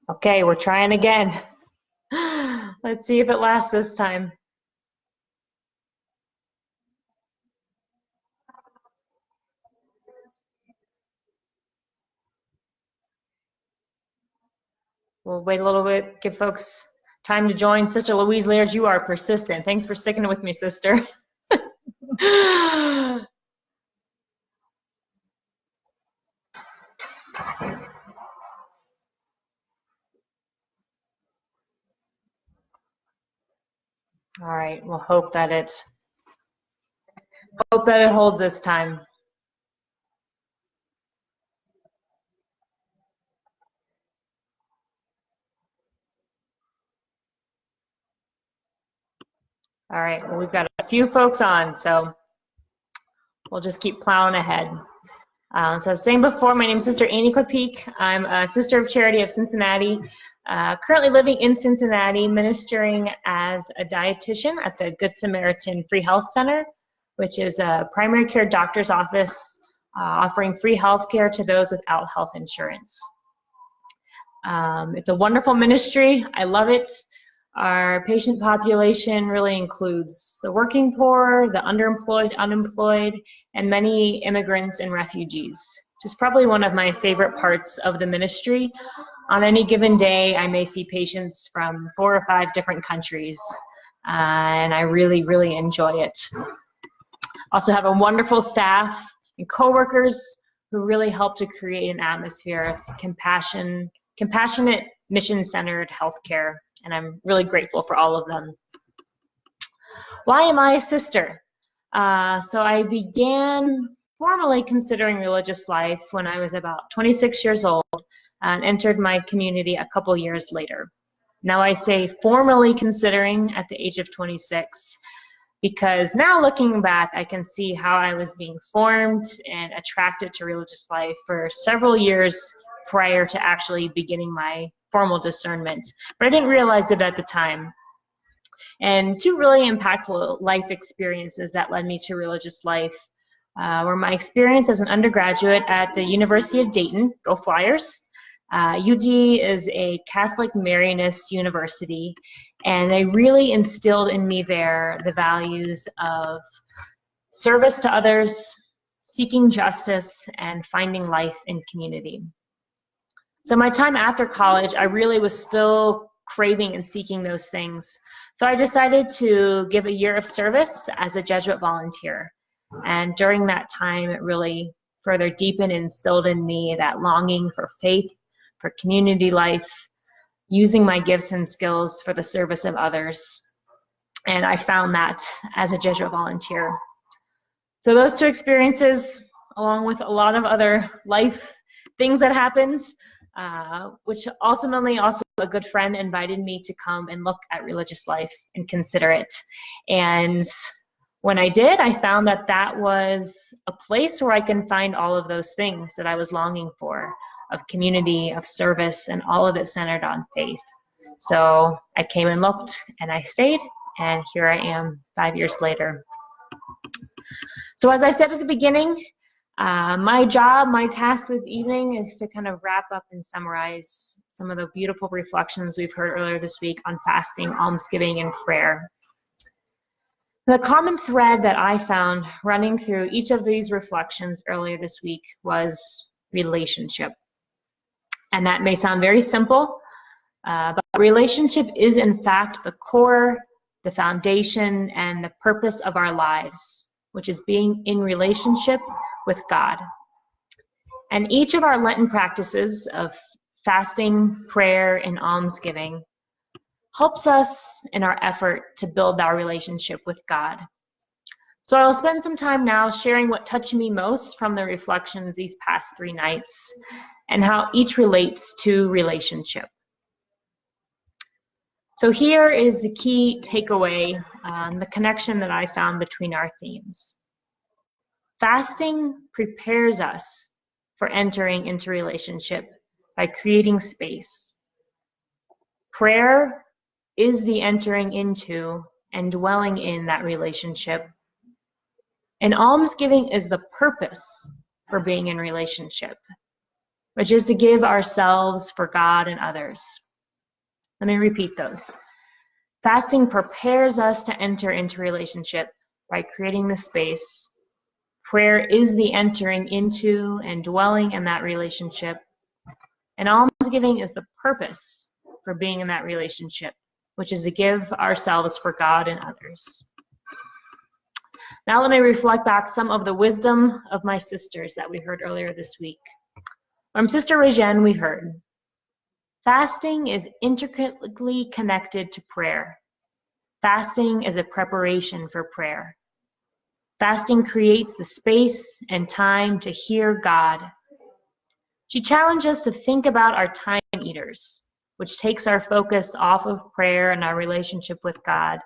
Okay, we're trying again. Let's see if it lasts this time. We'll wait a little bit, give folks time to join. Sister Louise Laird, you are persistent. Thanks for sticking with me, sister. All right, we'll hope that it holds this time. All right, well, we've got a few folks on, so we'll just keep plowing ahead. So as saying before, my name is Sister Annie Klapheke. I'm a Sister of Charity of Cincinnati, currently living in Cincinnati, ministering as a dietitian at the Good Samaritan Free Health Center, which is a primary care doctor's office offering free health care to those without health insurance. It's a wonderful ministry. I love it. Our patient population really includes the working poor, the underemployed, unemployed, and many immigrants and refugees. Just probably one of my favorite parts of the ministry. On any given day, I may see patients from 4 or 5 different countries, and I really, really enjoy it. Also have a wonderful staff and coworkers who really help to create an atmosphere of compassionate, mission-centered healthcare, and I'm really grateful for all of them. Why am I a sister? So I began formally considering religious life when I was about 26 years old and entered my community a couple years later. Now I say formally considering at the age of 26 because now looking back, I can see how I was being formed and attracted to religious life for several years prior to actually beginning my formal discernment, but I didn't realize it at the time. And 2 really impactful life experiences that led me to religious life were my experience as an undergraduate at the University of Dayton, go Flyers. UD is a Catholic Marianist university, and they really instilled in me there the values of service to others, seeking justice, and finding life in community. So my time after college, I really was still craving and seeking those things. So I decided to give a year of service as a Jesuit volunteer. And during that time, it really further deepened and instilled in me that longing for faith, for community life, using my gifts and skills for the service of others. And I found that as a Jesuit volunteer. So those 2 experiences, along with a lot of other life things that happens, which ultimately also a good friend invited me to come and look at religious life and consider it. And when I did, I found that that was a place where I can find all of those things that I was longing for, of community, of service, and all of it centered on faith. So I came and looked, and I stayed, and here I am 5 years later. So as I said at the beginning, my job, my task this evening is to kind of wrap up and summarize some of the beautiful reflections we've heard earlier this week on fasting, almsgiving, and prayer. The common thread that I found running through each of these reflections earlier this week was relationship. And that may sound very simple, but relationship is in fact the core, the foundation, and the purpose of our lives, which is being in relationship with God. And each of our Lenten practices of fasting, prayer, and almsgiving helps us in our effort to build our relationship with God. So I'll spend some time now sharing what touched me most from the reflections these past 3 nights and how each relates to relationship. So here is the key takeaway, the connection that I found between our themes. Fasting prepares us for entering into relationship by creating space. Prayer is the entering into and dwelling in that relationship. And almsgiving is the purpose for being in relationship, which is to give ourselves for God and others. Let me repeat those. Fasting prepares us to enter into relationship by creating the space. Prayer is the entering into and dwelling in that relationship. And almsgiving is the purpose for being in that relationship, which is to give ourselves for God and others. Now let me reflect back some of the wisdom of my sisters that we heard earlier this week. From Sister Regine, we heard, fasting is intricately connected to prayer. Fasting is a preparation for prayer. Fasting creates the space and time to hear God. She challenged us to think about our time eaters, which takes our focus off of prayer and our relationship with God,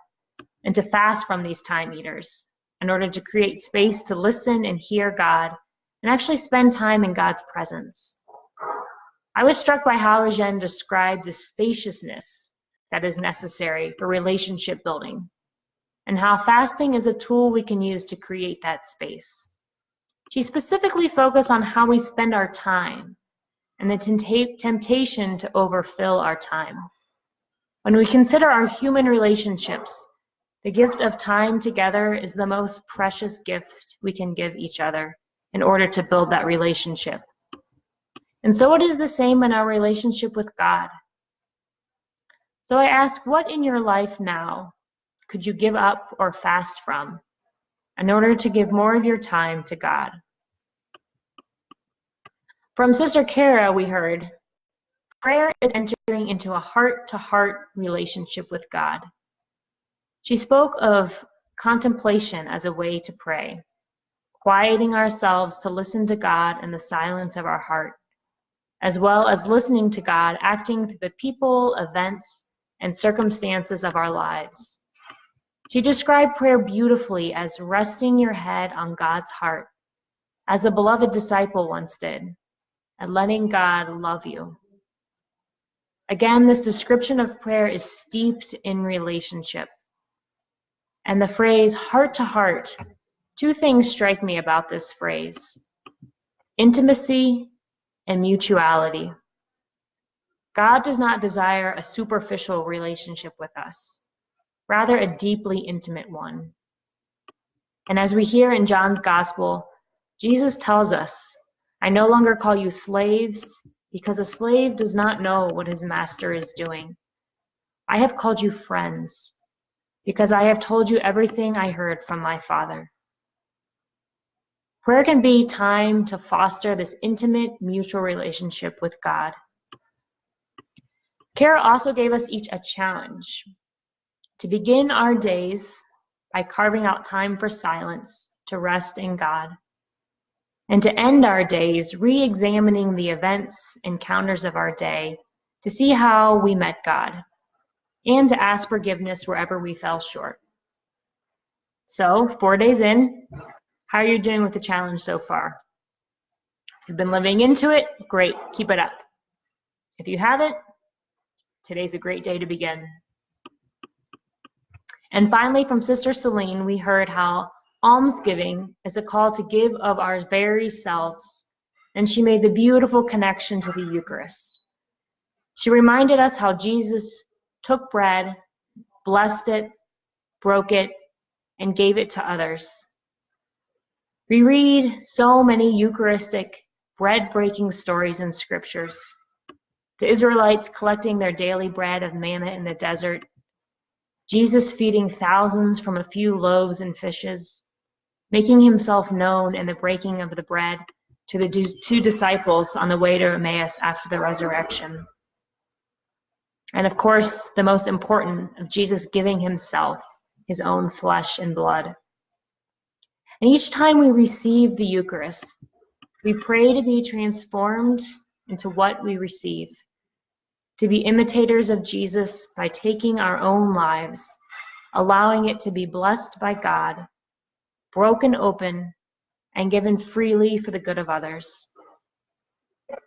and to fast from these time eaters in order to create space to listen and hear God and actually spend time in God's presence. I was struck by how Regine describes the spaciousness that is necessary for relationship building, and how fasting is a tool we can use to create that space. She specifically focused on how we spend our time and the temptation to overfill our time. When we consider our human relationships, the gift of time together is the most precious gift we can give each other in order to build that relationship. And so it is the same in our relationship with God. So I ask, what in your life now could you give up or fast from in order to give more of your time to God? From Sister Kara, we heard, prayer is entering into a heart-to-heart relationship with God. She spoke of contemplation as a way to pray, quieting ourselves to listen to God in the silence of our heart, as well as listening to God acting through the people, events, and circumstances of our lives. She described prayer beautifully as resting your head on God's heart, as the beloved disciple once did, and letting God love you. Again, this description of prayer is steeped in relationship. And the phrase heart to heart, two things strike me about this phrase: intimacy and mutuality. God does not desire a superficial relationship with us, rather a deeply intimate one. And as we hear in John's Gospel, Jesus tells us, I no longer call you slaves, because a slave does not know what his master is doing. I have called you friends, because I have told you everything I heard from my Father. Prayer can be time to foster this intimate, mutual relationship with God. Kara also gave us each a challenge to begin our days by carving out time for silence to rest in God, and to end our days re-examining the events, encounters of our day to see how we met God, and to ask forgiveness wherever we fell short. So, 4 days in, how are you doing with the challenge so far? If you've been living into it, great, keep it up. If you haven't, today's a great day to begin. And finally, from Sister Celine, we heard how almsgiving is a call to give of our very selves, and she made the beautiful connection to the Eucharist. She reminded us how Jesus took bread, blessed it, broke it, and gave it to others. We read so many Eucharistic bread-breaking stories in scriptures. The Israelites collecting their daily bread of manna in the desert, Jesus feeding thousands from a few loaves and fishes, making himself known in the breaking of the bread to the two disciples on the way to Emmaus after the resurrection. And of course, the most important, of Jesus giving himself, his own flesh and blood. And each time we receive the Eucharist, we pray to be transformed into what we receive, to be imitators of Jesus by taking our own lives, allowing it to be blessed by God, broken open, and given freely for the good of others.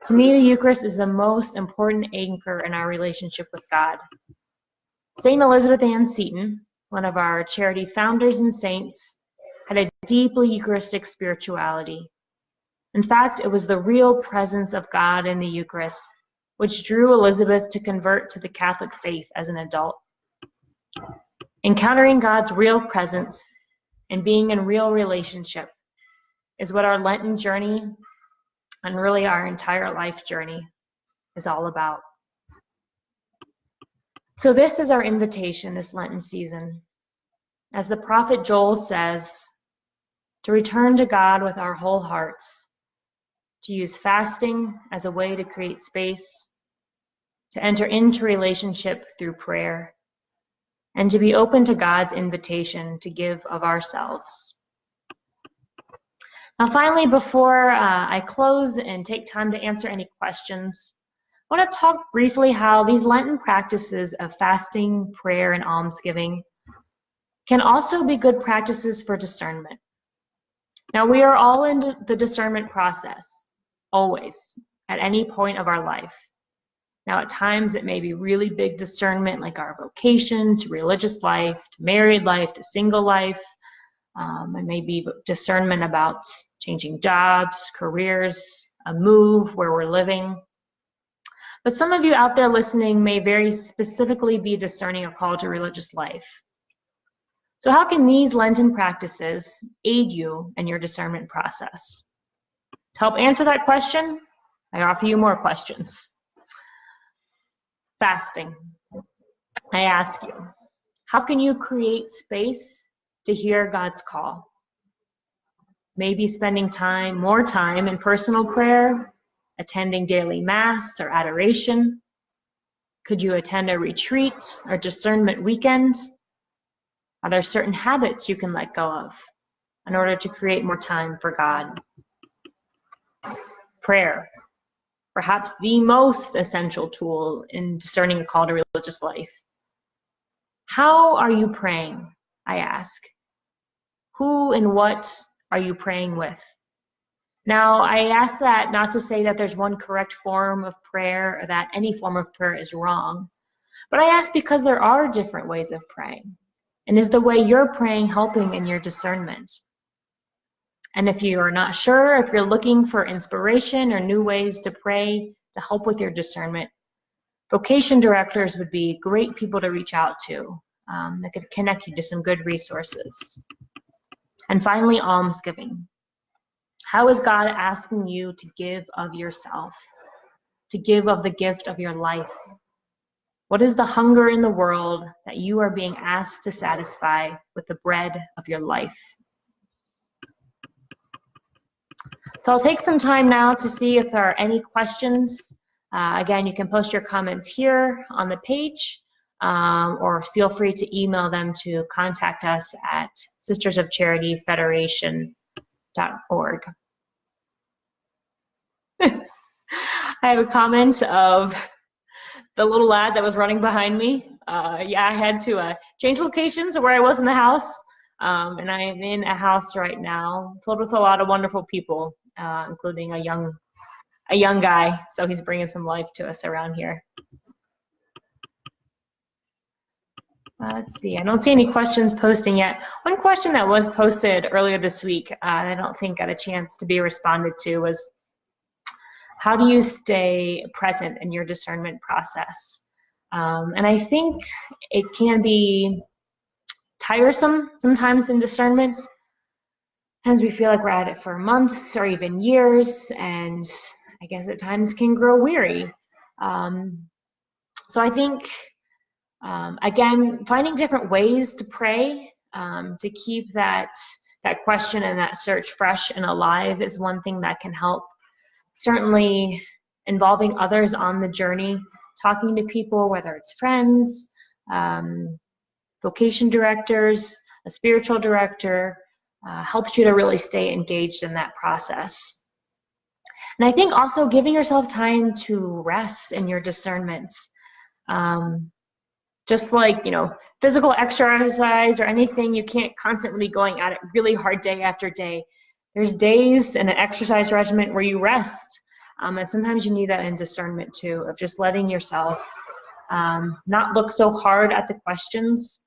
To me, the Eucharist is the most important anchor in our relationship with God. St. Elizabeth Ann Seton, one of our charity founders and saints, had a deeply Eucharistic spirituality. In fact, it was the real presence of God in the Eucharist which drew Elizabeth to convert to the Catholic faith as an adult. Encountering God's real presence and being in real relationship is what our Lenten journey and really our entire life journey is all about. So this is our invitation this Lenten season. As the prophet Joel says, to return to God with our whole hearts, to use fasting as a way to create space, to enter into relationship through prayer, and to be open to God's invitation to give of ourselves. Now, finally, before I close and take time to answer any questions, I want to talk briefly how these Lenten practices of fasting, prayer, and almsgiving can also be good practices for discernment. Now, we are all in the discernment process, always, at any point of our life. Now, at times it may be really big discernment, like our vocation to religious life, to married life, to single life. It may be discernment about changing jobs, careers, a move, where we're living. But some of you out there listening may very specifically be discerning a call to religious life. So how can these Lenten practices aid you in your discernment process? To help answer that question, I offer you more questions. Fasting. I ask you, how can you create space to hear God's call? Maybe spending more time in personal prayer, attending daily mass or adoration. Could you attend a retreat or discernment weekend? Are there certain habits you can let go of in order to create more time for God? Prayer. Perhaps the most essential tool in discerning a call to religious life. How are you praying, I ask? Who and what are you praying with? Now, I ask that not to say that there's one correct form of prayer or that any form of prayer is wrong, but I ask because there are different ways of praying. And is the way you're praying helping in your discernment? And if you are not sure, if you're looking for inspiration or new ways to pray to help with your discernment, vocation directors would be great people to reach out to that could connect you to some good resources. And finally, almsgiving. How is God asking you to give of yourself, to give of the gift of your life? What is the hunger in the world that you are being asked to satisfy with the bread of your life? So I'll take some time now to see if there are any questions. Again, you can post your comments here on the page, or feel free to email them to contact us at sistersofcharityfederation.org. I have a comment of the little lad that was running behind me. Yeah, I had to change locations of where I was in the house, and I am in a house right now filled with a lot of wonderful people, including a young guy. So he's bringing some life to us around here. Let's see, I don't see any questions posting yet. One question that was posted earlier this week, I don't think got a chance to be responded to, was how do you stay present in your discernment process? And I think it can be tiresome sometimes in discernment, as we feel like we're at it for months or even years, and I guess at times can grow weary. So I think, again, finding different ways to pray to keep that question and that search fresh and alive is one thing that can help. Certainly involving others on the journey, talking to people, whether it's friends, vocation directors, a spiritual director, helps you to really stay engaged in that process. And I think also giving yourself time to rest in your discernments. Just like, physical exercise or anything, you can't constantly be going at it really hard day after day. There's days in an exercise regimen where you rest. And sometimes you need that in discernment too, of just letting yourself not look so hard at the questions.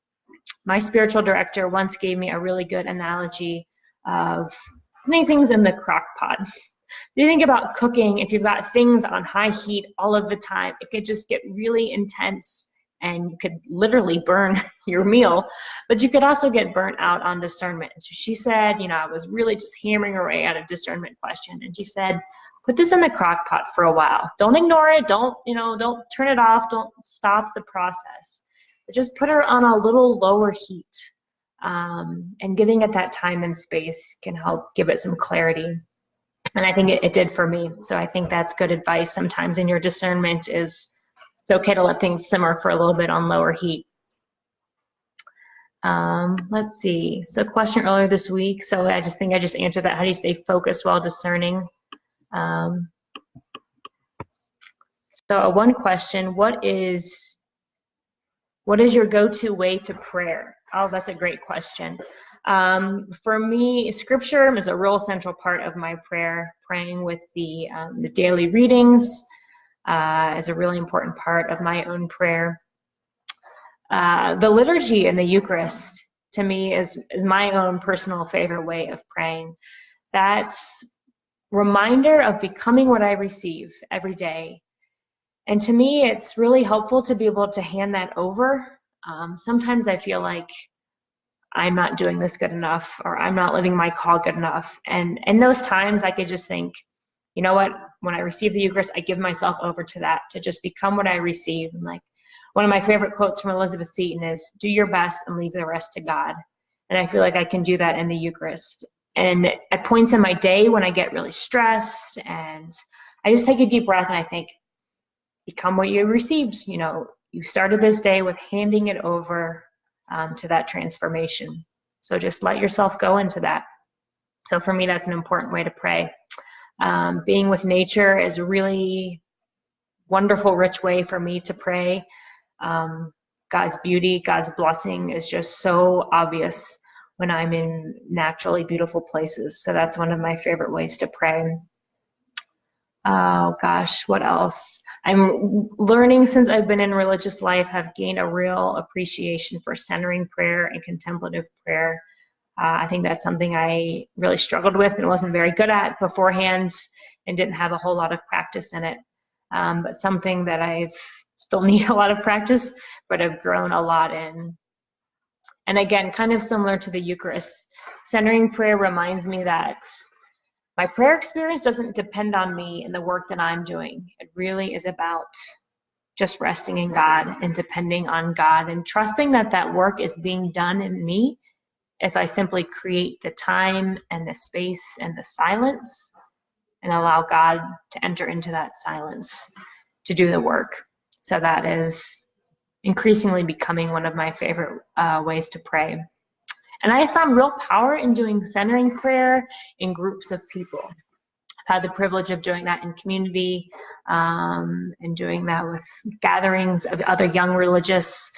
My spiritual director once gave me a really good analogy of putting things in the crock pot. you think about cooking, if you've got things on high heat all of the time, it could just get really intense and you could literally burn your meal, but you could also get burnt out on discernment. So she said, I was really just hammering away at a discernment question. And she said, put this in the crock pot for a while. Don't ignore it. Don't turn it off. Don't stop the process. But just put her on a little lower heat. And giving it that time and space can help give it some clarity. And I think it did for me. So I think that's good advice. Sometimes in your discernment is it's okay to let things simmer for a little bit on lower heat. Let's see. So question earlier this week. So I just answered that. How do you stay focused while discerning? So one question, what is your go-to way to prayer? Oh, that's a great question. For me, scripture is a real central part of my prayer. Praying with the daily readings is a really important part of my own prayer. The liturgy and the Eucharist, to me, is my own personal favorite way of praying. That's reminder of becoming what I receive every day. And to me, it's really helpful to be able to hand that over. Sometimes I feel like I'm not doing this good enough, or I'm not living my call good enough. And in those times, I could just think, you know what, when I receive the Eucharist, I give myself over to that, to just become what I receive. And like one of my favorite quotes from Elizabeth Seton is, do your best and leave the rest to God. And I feel like I can do that in the Eucharist. And at points in my day when I get really stressed, and I just take a deep breath and I think, become what you received. You started this day with handing it over to that transformation. So just let yourself go into that. So for me, that's an important way to pray. Being with nature is a really wonderful, rich way for me to pray. God's beauty, God's blessing is just so obvious when I'm in naturally beautiful places. So that's one of my favorite ways to pray. Oh gosh, what else? I'm learning, since I've been in religious life, have gained a real appreciation for centering prayer and contemplative prayer. I think that's something I really struggled with and wasn't very good at beforehand and didn't have a whole lot of practice in it. But something that I've still need a lot of practice, but have grown a lot in. And again, kind of similar to the Eucharist, centering prayer reminds me that my prayer experience doesn't depend on me and the work that I'm doing. It really is about just resting in God and depending on God and trusting that that work is being done in me if I simply create the time and the space and the silence and allow God to enter into that silence to do the work. So that is increasingly becoming one of my favorite ways to pray. And I have found real power in doing centering prayer in groups of people. I've had the privilege of doing that in community and doing that with gatherings of other young religious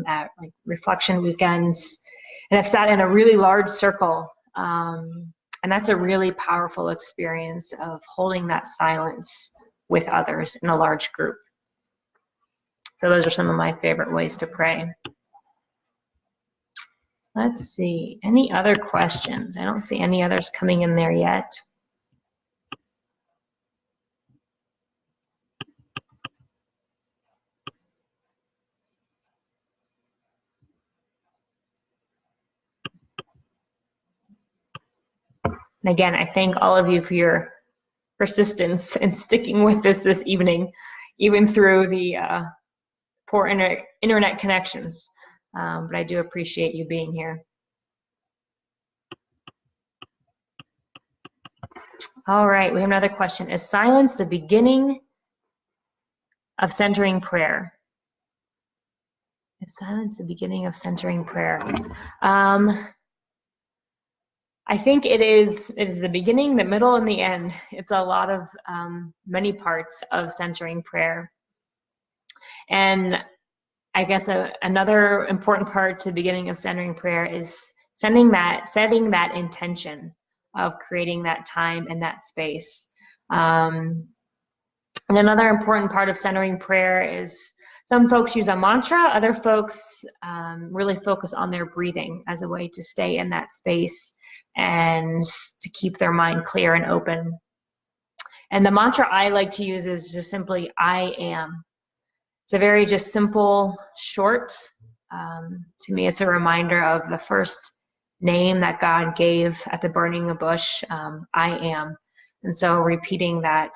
at like reflection weekends. And I've sat in a really large circle. And that's a really powerful experience of holding that silence with others in a large group. So those are some of my favorite ways to pray. Let's see, any other questions? I don't see any others coming in there yet. And again, I thank all of you for your persistence and sticking with this evening, even through the poor internet connections. But I do appreciate you being here. All right, we have another question. Is silence the beginning of centering prayer? Is silence the beginning of centering prayer? I think it is the beginning, the middle, and the end. It's a lot of many parts of centering prayer. And I guess another important part to the beginning of centering prayer is setting that intention of creating that time and that space. And another important part of centering prayer is some folks use a mantra, other folks really focus on their breathing as a way to stay in that space and to keep their mind clear and open. And the mantra I like to use is just simply, I am. It's a very just simple, short. To me, it's a reminder of the first name that God gave at the burning bush, I am. And so repeating that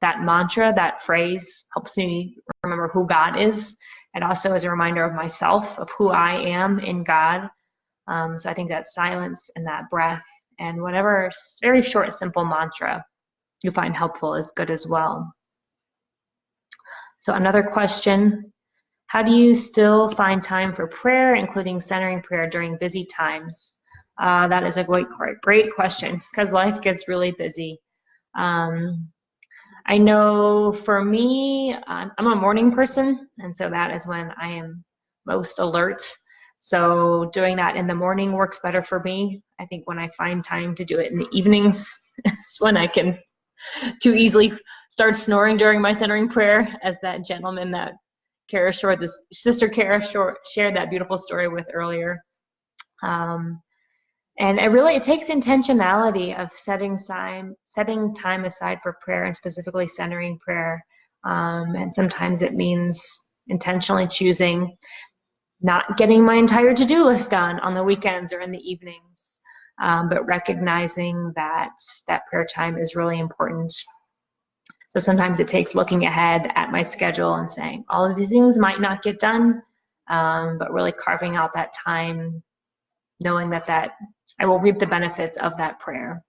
mantra, that phrase, helps me remember who God is. And also as a reminder of myself, of who I am in God. So I think that silence and that breath and whatever very short, simple mantra you find helpful is good as well. So another question, how do you still find time for prayer, including centering prayer during busy times? That is a great question, because life gets really busy. I know for me, I'm a morning person, and so that is when I am most alert. So doing that in the morning works better for me. I think when I find time to do it in the evenings, it's when I can too easily start snoring during my centering prayer, as that gentleman that Sister Kara Short shared that beautiful story with earlier. And it takes intentionality of setting time aside for prayer, and specifically centering prayer. And sometimes it means intentionally choosing not getting my entire to-do list done on the weekends or in the evenings, but recognizing that prayer time is really important. So sometimes it takes looking ahead at my schedule and saying, all of these things might not get done, but really carving out that time, knowing that I will reap the benefits of that prayer.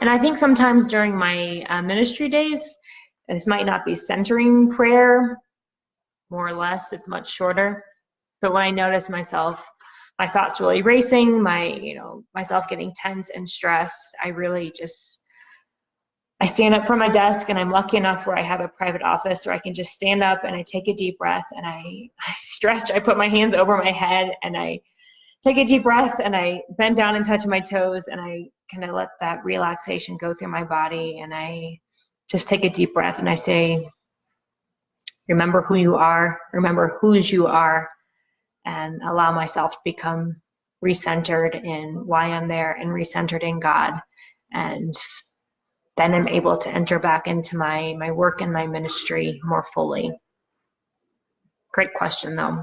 And I think sometimes during my ministry days, this might not be centering prayer, more or less, it's much shorter. But when I notice my thoughts really racing, myself getting tense and stressed, I stand up from my desk, and I'm lucky enough where I have a private office where I can just stand up and I take a deep breath and I stretch. I put my hands over my head and I take a deep breath and I bend down and touch my toes, and I kind of let that relaxation go through my body, and I just take a deep breath and I say, remember who you are, remember whose you are, and allow myself to become recentered in why I'm there and recentered in God. And then I'm able to enter back into my work and my ministry more fully. Great question though.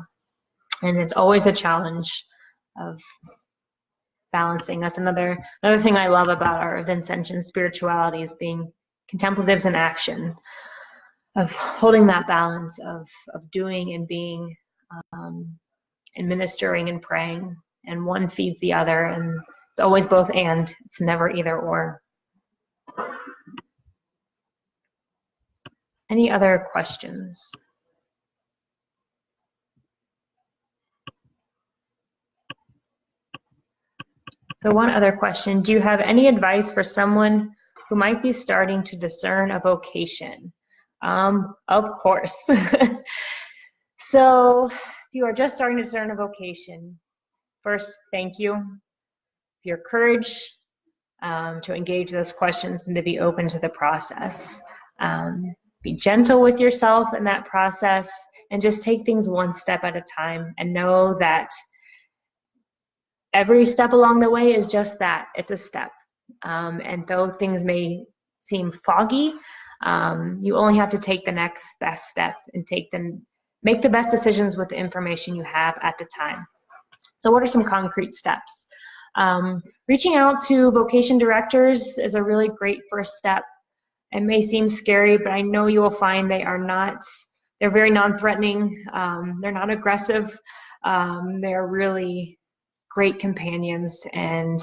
And it's always a challenge of balancing. That's another thing I love about our Vincentian spirituality, is being contemplatives in action, of holding that balance of doing and being, and ministering and praying, and one feeds the other, and it's always both and, it's never either or. Any other questions? So one other question, do you have any advice for someone who might be starting to discern a vocation? Of course. So if you are just starting to discern a vocation, first, thank you for your courage to engage those questions and to be open to the process. Be gentle with yourself in that process, and just take things one step at a time, and know that every step along the way is just that, it's a step. And though things may seem foggy, you only have to take the next best step and make the best decisions with the information you have at the time. So what are some concrete steps? Reaching out to vocation directors is a really great first step. It may seem scary, but I know you will find they're very non-threatening. They're not aggressive. They're really great companions, and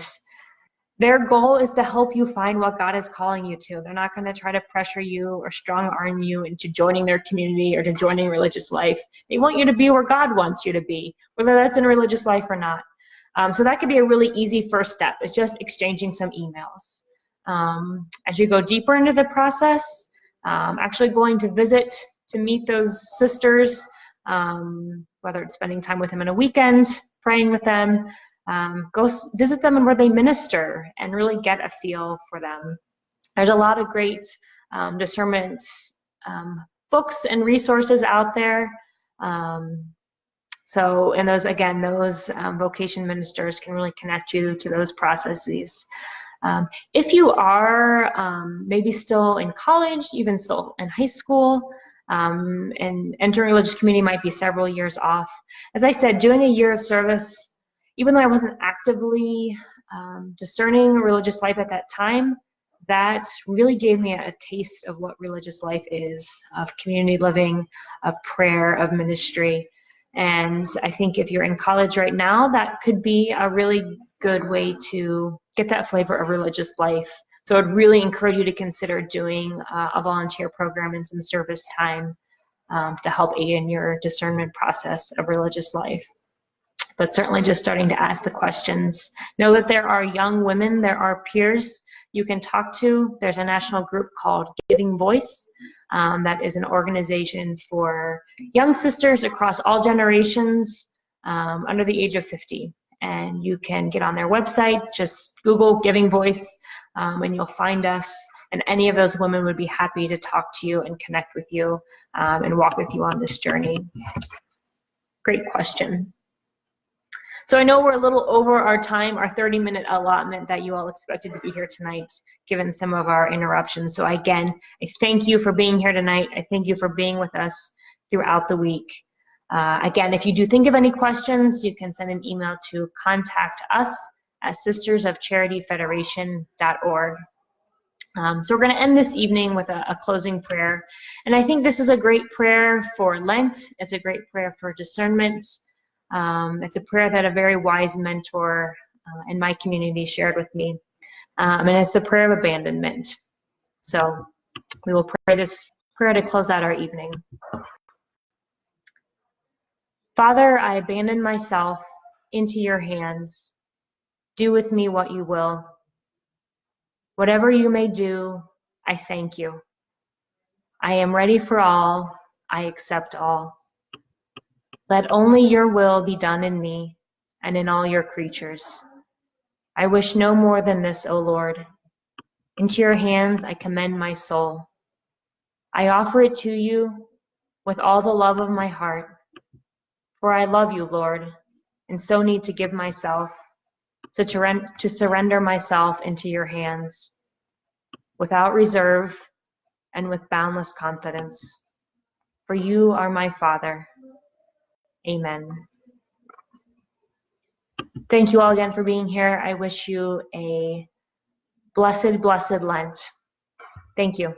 their goal is to help you find what God is calling you to. They're not going to try to pressure you or strong arm you into joining their community or to joining religious life. They want you to be where God wants you to be, whether that's in religious life or not. So that could be a really easy first step, is just exchanging some emails. As you go deeper into the process, actually going to visit to meet those sisters, whether it's spending time with them on a weekend, praying with them, go visit them and where they minister and really get a feel for them. There's a lot of great discernment books and resources out there. Those vocation ministers can really connect you to those processes. If you are maybe still in college, even still in high school, and entering religious community might be several years off. As I said, doing a year of service, even though I wasn't actively discerning religious life at that time, that really gave me a taste of what religious life is, of community living, of prayer, of ministry. And I think if you're in college right now, that could be a really good way to get that flavor of religious life. So I'd really encourage you to consider doing a volunteer program and some service time to help aid in your discernment process of religious life. But certainly just starting to ask the questions. Know that there are young women, there are peers you can talk to. There's a national group called Giving Voice that is an organization for young sisters across all generations under the age of 50. And you can get on their website, just Google Giving Voice, and you'll find us. And any of those women would be happy to talk to you and connect with you and walk with you on this journey. Great question. So I know we're a little over our time, our 30-minute allotment that you all expected to be here tonight, given some of our interruptions. So again, I thank you for being here tonight. I thank you for being with us throughout the week. Again, if you do think of any questions, you can send an email to contact us at sistersofcharityfederation.org. So we're going to end this evening with a closing prayer. And I think this is a great prayer for Lent. It's a great prayer for discernment. It's a prayer that a very wise mentor in my community shared with me. And it's the prayer of abandonment. So we will pray this prayer to close out our evening. Father, I abandon myself into your hands. Do with me what you will. Whatever you may do, I thank you. I am ready for all. I accept all. Let only your will be done in me and in all your creatures. I wish no more than this, O Lord. Into your hands I commend my soul. I offer it to you with all the love of my heart, for I love you, Lord, and so need to give myself, to surrender myself into your hands, without reserve and with boundless confidence. For you are my Father. Amen. Thank you all again for being here. I wish you a blessed, blessed Lent. Thank you.